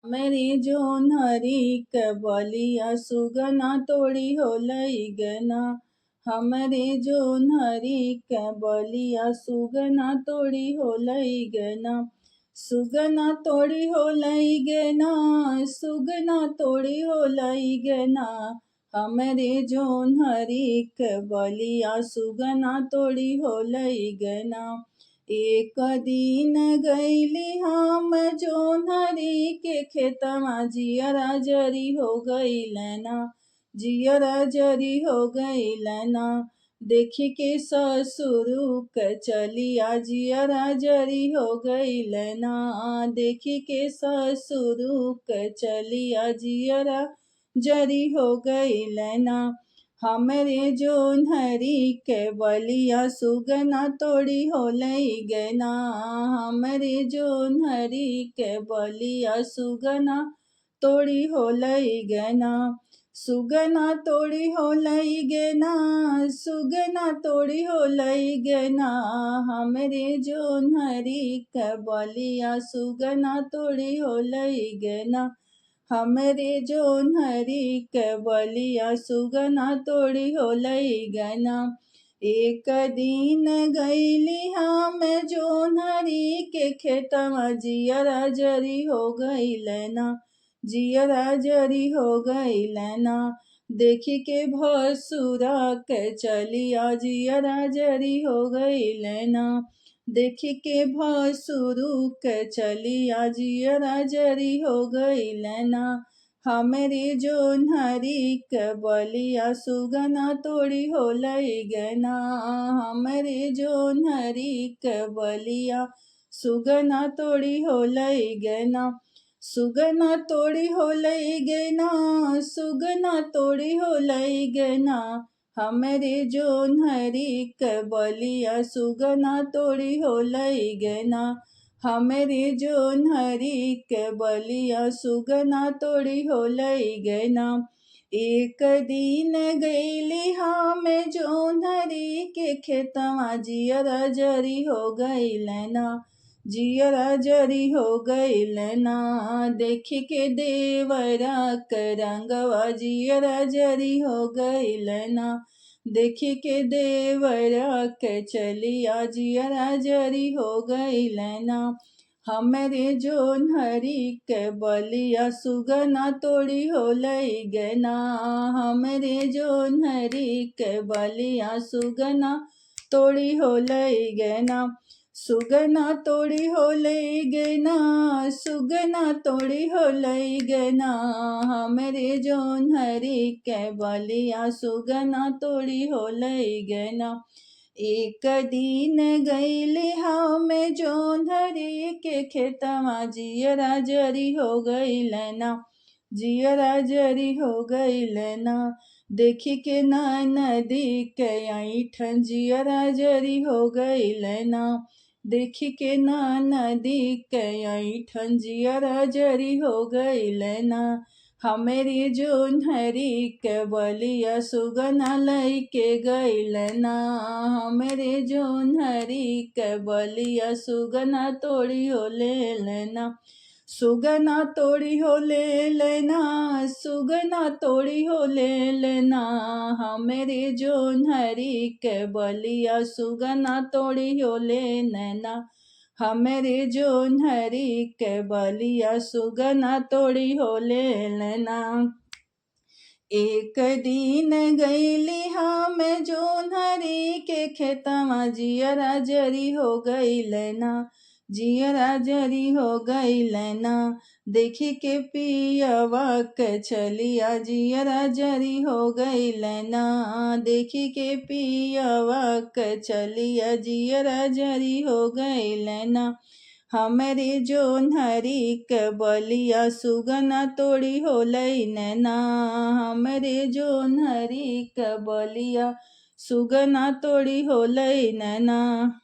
मेरी जोन्हरी के बलिया सुगना तोड़ी हो लई गना। हमरे जोन्हरी के बलिया सुगना तोड़ी हो लई गना। सुगना तोड़ी हो लई गना, सुगना तोड़ी हो लई गना। हमरे जोन्हरी के बलिया सुगना तोड़ी हो लई गना। एक दिन गईली हम जोन्हरी के खेतमा, जियरा जरी हो गईलना, जियरा जरी हो गईलना। देखी के ससुरु के चलिया, जियरा जरी हो गईलना। देखी के ससुरु के चलिया, जियरा जरी हो गईलना। हमरे जोन्हरी के बलिया सुगना तोड़ी हो लई गना। हमरे जोन्हरी के बलिया सुगना तोड़ी हो लई गना। सुगना तोड़ी हो लई गना, सुगना तोड़ी हो लई गना। हमरे जोन्हरी के बलिया सुगना तोड़ी हो लई गना। हमरे जोन्हरी के बलिया सुगना तोड़ी हो लई गना। एक दिन गईली हम जोन्हरी के खेतमा, जियरा जरी हो गईलना, जियरा जरी हो गईलना। देखी के भसुरा के चलिया, जियरा जरी हो गईलना। देखी के भसुरु के चलिया, जियरा जरी हो गईलना। हमरे जोन्हरी के बलिया सुगना तोड़ी हो लई गना। हमरे जोन्हरी के बलिया सुगना तोड़ी हो लई गना। सुगना तोड़ी हो लई गना, सुगना तोड़ी हो लई गना। हमरे जोन्हरी के बलिया सुगना तोड़ी हो लई गना। हमरे जोन्हरी के बलिया सुगना तोड़ी हो लई गना। एक दिन गईली हम जोन्हरी के खेतमा, जियरा जरी हो गईलना, जियरा जरी हो गईलना। देखी के देवरा के रंगवा, जियरा जरी हो गईलना। देखी के देवरा के चलिया, जियरा जरी हो गईलना। हमरे जोन्हरी के बलिया सुगना तोड़ी हो लई गना। हमरे जोन्हरी के बलिया सुगना तोड़ी हो लई गना। सुगना तोड़ी हो लई गना, सुगना तोड़ी हो लई गना। हमरे जोन्हरी के बलिया सुगना तोड़ी हो लई गना। एक दिन गईली हम जोन्हरी के खेतमा, जियरा जरी हो गईलना, जियरा जरी हो गईलना। देखी के नदी के ऐठन, जियरा जरी हो गईलना। देखी के नदी के ऐठन, जियरा जरी हो गईलना। हमरे जोन्हरी के बलिया सुगना लई के गईलना। हमरे जोन्हरी के बलिया सुगना तोड़ी हो लेलना। सुगना तोड़ी हो लेलना, सुगना तोड़ी हो लेलना। हमरे जोन्हरी के बलिया सुगना तोड़ी हो लेलना। हमरे जोन्हरी के बलिया सुगना तोड़ी हो लेलना। एक दिन गईली हम जोन्हरी के खेतमा, जियरा जरी हो गईलना, जियरा जरी हो गईलना। देखी के पियवा के चलिया, जियरा जरी हो गईलना। देखी के पियवा के चलिया, जियरा जरी हो गईलना। हमरे जोन्हरी के बलिया सुगना तोड़ी हो लई नैना। हमरे जोन्हरी के बलिया सुगना तोड़ी हो लई नैना।